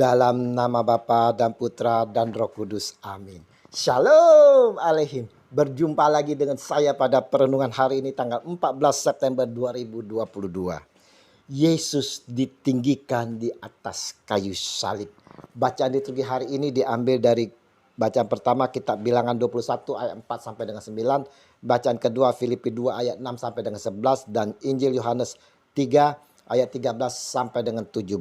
Dalam nama Bapa dan Putra dan Roh Kudus. Amin. Shalom Aleihim. Berjumpa lagi dengan saya pada perenungan hari ini tanggal 14 September 2022. Yesus ditinggikan di atas kayu salib. Bacaan liturgi hari ini diambil dari bacaan pertama kitab Bilangan 21 ayat 4 sampai dengan 9. Bacaan kedua Filipi 2 ayat 6 sampai dengan 11. Dan Injil Yohanes 3 ayat 13 sampai dengan 17.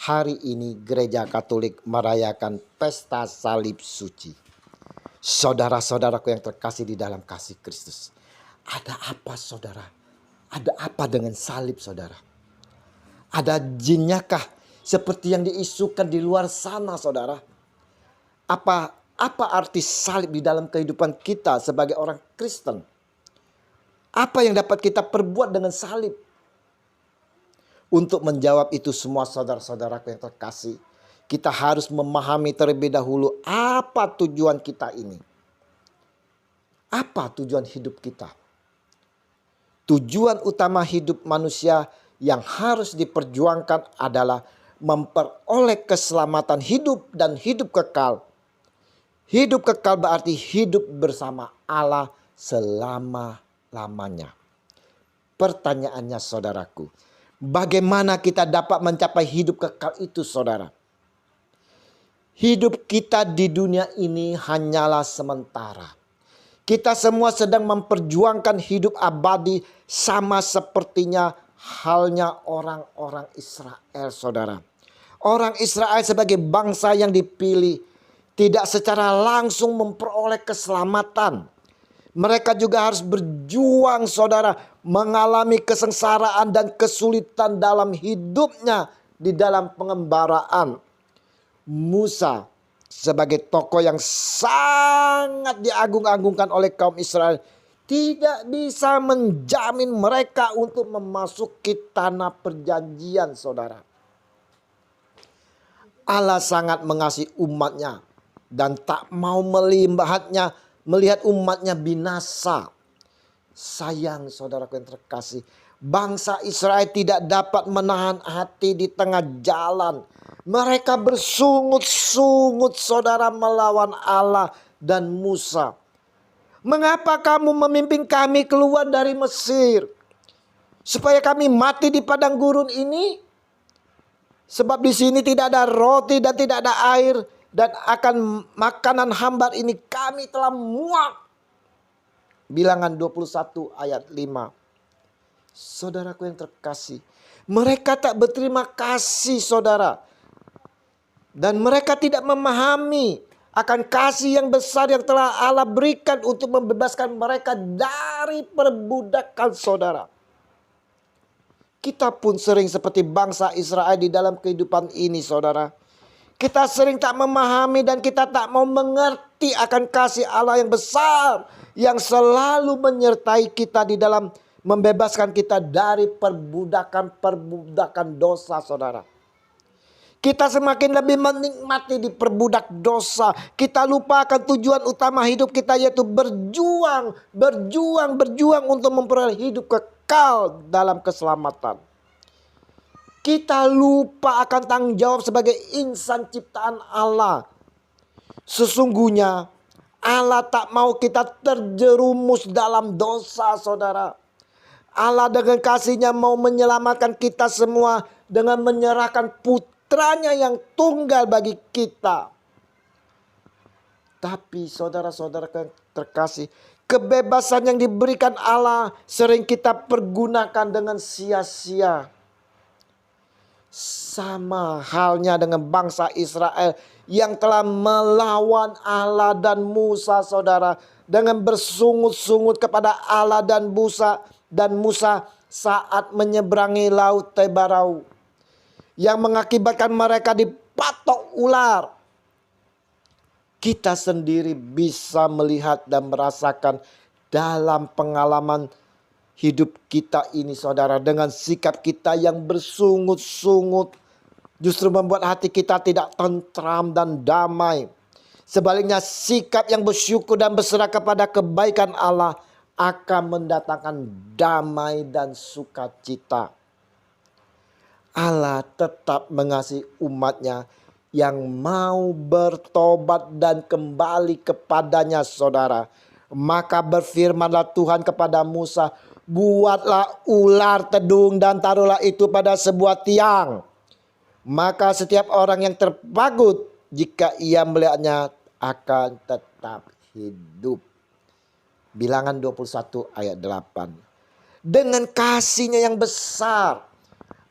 Hari ini gereja Katolik merayakan pesta salib suci. Saudara-saudaraku yang terkasih di dalam kasih Kristus. Ada apa saudara? Ada apa dengan salib saudara? Ada jinnyakah seperti yang diisukan di luar sana saudara? Apa arti salib di dalam kehidupan kita sebagai orang Kristen? Apa yang dapat kita perbuat dengan salib? Untuk menjawab itu semua saudara-saudaraku yang terkasih, kita harus memahami terlebih dahulu apa tujuan kita ini. Apa tujuan hidup kita? Tujuan utama hidup manusia yang harus diperjuangkan adalah memperoleh keselamatan hidup dan hidup kekal. Hidup kekal berarti hidup bersama Allah selama-lamanya. Pertanyaannya saudaraku, bagaimana kita dapat mencapai hidup kekal itu saudara? Hidup kita di dunia ini hanyalah sementara. Kita semua sedang memperjuangkan hidup abadi sama sepertinya halnya orang-orang Israel saudara. Orang Israel sebagai bangsa yang dipilih tidak secara langsung memperoleh keselamatan. Mereka juga harus berjuang saudara, mengalami kesengsaraan dan kesulitan dalam hidupnya di dalam pengembaraan. Musa sebagai tokoh yang sangat diagung-agungkan oleh kaum Israel tidak bisa menjamin mereka untuk memasuki tanah perjanjian saudara. Allah sangat mengasihi umatnya dan tak mau melihat umatnya binasa. Sayang saudaraku yang terkasih, bangsa Israel tidak dapat menahan hati di tengah jalan. Mereka bersungut-sungut saudara melawan Allah dan Musa. Mengapa kamu memimpin kami keluar dari Mesir? Supaya kami mati di padang gurun ini? Sebab di sini tidak ada roti dan tidak ada air. Dan akan makanan hambar ini kami telah muak. Bilangan 21 ayat 5. Saudaraku yang terkasih, mereka tak berterima kasih saudara. Dan mereka tidak memahami akan kasih yang besar yang telah Allah berikan untuk membebaskan mereka dari perbudakan saudara. Kita pun sering seperti bangsa Israel di dalam kehidupan ini saudara. Kita sering tak memahami dan kita tak mau mengerti akan kasih Allah yang besar. Yang selalu menyertai kita di dalam membebaskan kita dari perbudakan dosa saudara. Kita semakin lebih menikmati diperbudak dosa. Kita lupakan tujuan utama hidup kita yaitu berjuang untuk memperoleh hidup kekal dalam keselamatan. Kita lupa akan tanggung jawab sebagai insan ciptaan Allah. Sesungguhnya Allah tak mau kita terjerumus dalam dosa saudara. Allah dengan kasihnya mau menyelamatkan kita semua dengan menyerahkan putranya yang tunggal bagi kita. Tapi saudara-saudara yang terkasih, kebebasan yang diberikan Allah sering kita pergunakan dengan sia-sia. Sama halnya dengan bangsa Israel yang telah melawan Allah dan Musa saudara. Dengan bersungut-sungut kepada Allah dan Musa saat menyeberangi laut Tebarau. Yang mengakibatkan mereka dipatok ular. Kita sendiri bisa melihat dan merasakan dalam pengalaman hidup kita ini saudara, dengan sikap kita yang bersungut-sungut justru membuat hati kita tidak tentram dan damai. Sebaliknya sikap yang bersyukur dan berserah kepada kebaikan Allah akan mendatangkan damai dan sukacita. Allah tetap mengasihi umatnya yang mau bertobat dan kembali kepadanya, saudara. Maka berfirmanlah Tuhan kepada Musa, buatlah ular tedung dan taruhlah itu pada sebuah tiang. Maka setiap orang yang terpagut jika ia melihatnya akan tetap hidup. Bilangan 21 ayat 8. Dengan kasihnya yang besar,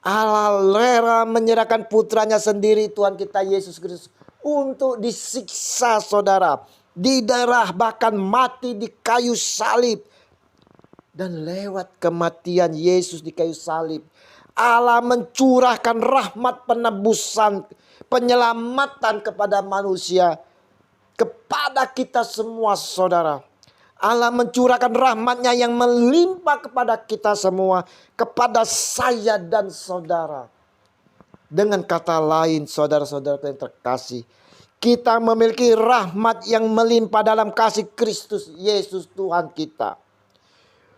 Allah rela menyerahkan putranya sendiri, Tuhan kita Yesus Kristus, untuk disiksa, saudara, didarah, bahkan mati di kayu salib. Dan lewat kematian Yesus di kayu salib, Allah mencurahkan rahmat penebusan, penyelamatan kepada manusia, kepada kita semua, saudara. Allah mencurahkan rahmatnya yang melimpah kepada kita semua, kepada saya dan saudara. Dengan kata lain, saudara-saudara yang terkasih, kita memiliki rahmat yang melimpah dalam kasih Kristus Yesus Tuhan kita.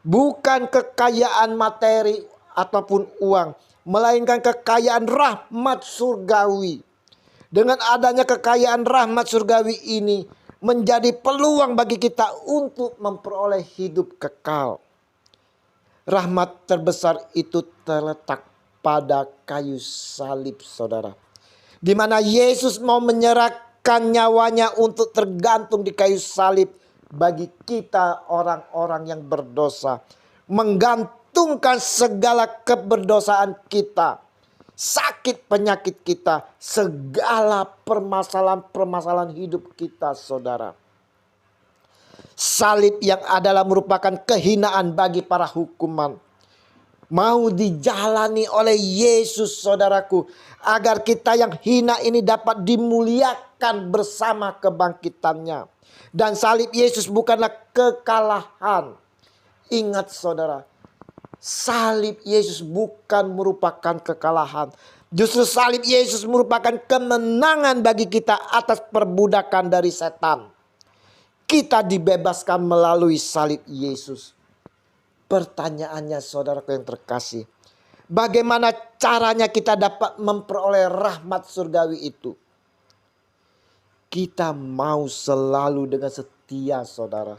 Bukan kekayaan materi ataupun uang, melainkan kekayaan rahmat surgawi. Dengan adanya kekayaan rahmat surgawi ini, menjadi peluang bagi kita untuk memperoleh hidup kekal. Rahmat terbesar itu terletak pada kayu salib, saudara. Di mana Yesus mau menyerahkan nyawanya untuk tergantung di kayu salib bagi kita orang-orang yang berdosa. Menggantungkan segala keberdosaan kita, sakit penyakit kita, segala permasalahan-permasalahan hidup kita, saudara. Salib yang adalah merupakan kehinaan bagi para hukuman, mau dijalani oleh Yesus, saudaraku, agar kita yang hina ini dapat dimuliakan bersama kebangkitannya. Dan salib Yesus bukanlah kekalahan. Ingat, saudara, salib Yesus bukan merupakan kekalahan. Justru salib Yesus merupakan kemenangan bagi kita atas perbudakan dari setan. Kita dibebaskan melalui salib Yesus. Pertanyaannya, saudaraku yang terkasih, bagaimana caranya kita dapat memperoleh rahmat surgawi itu? Kita mau selalu dengan setia, saudara,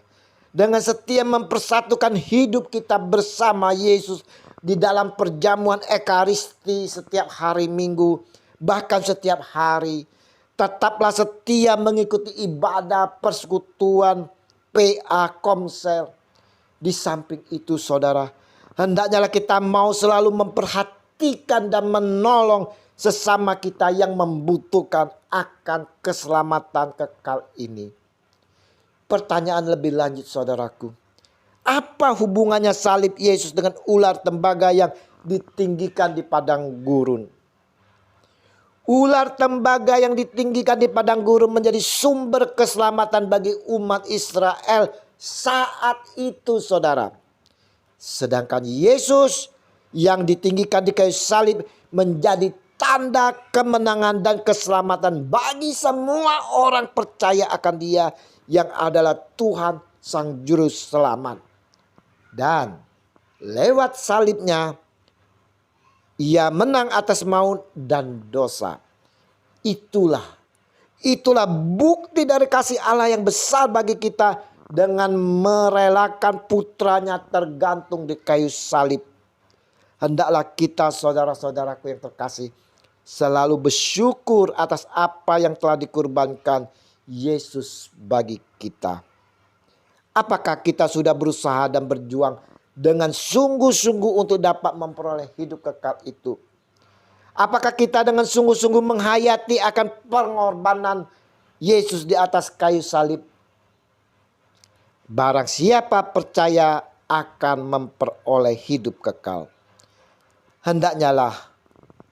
dengan setia mempersatukan hidup kita bersama Yesus di dalam perjamuan Ekaristi setiap hari Minggu, bahkan setiap hari. Tetaplah setia mengikuti ibadah, persekutuan, PA, komsel. Di samping itu, saudara, hendaknya kita mau selalu memperhatikan dan menolong sesama kita yang membutuhkan akan keselamatan kekal ini. Pertanyaan lebih lanjut, saudaraku, apa hubungannya salib Yesus dengan ular tembaga yang ditinggikan di padang gurun? Ular tembaga yang ditinggikan di padang gurun menjadi sumber keselamatan bagi umat Israel saat itu, saudara. Sedangkan Yesus yang ditinggikan di kayu salib menjadi tanda kemenangan dan keselamatan bagi semua orang percaya akan Dia yang adalah Tuhan Sang Juru Selamat. Dan lewat salibnya Ia menang atas maut dan dosa. Itulah bukti dari kasih Allah yang besar bagi kita dengan merelakan putranya tergantung di kayu salib. Hendaklah kita, saudara-saudaraku yang terkasih, selalu bersyukur atas apa yang telah dikurbankan Yesus bagi kita. Apakah kita sudah berusaha dan berjuang dengan sungguh-sungguh untuk dapat memperoleh hidup kekal itu? Apakah kita dengan sungguh-sungguh menghayati akan pengorbanan Yesus di atas kayu salib? Barang siapa percaya akan memperoleh hidup kekal. Hendaknyalah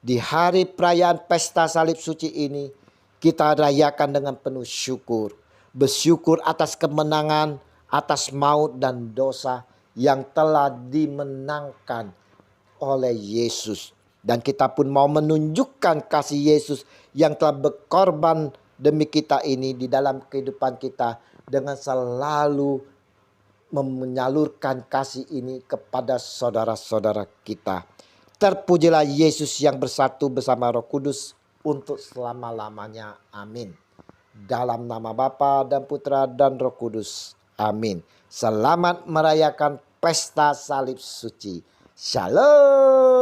di hari perayaan pesta salib suci ini kita rayakan dengan penuh syukur. Bersyukur atas kemenangan, atas maut dan dosa yang telah dimenangkan oleh Yesus. Dan kita pun mau menunjukkan kasih Yesus yang telah berkorban demi kita ini di dalam kehidupan kita dengan selalu menyalurkan kasih ini kepada saudara-saudara kita. Terpujilah Yesus yang bersatu bersama Roh Kudus untuk selama-lamanya. Amin. Dalam nama Bapa dan Putra dan Roh Kudus. Amin. Selamat merayakan pesta salib suci. Shalom.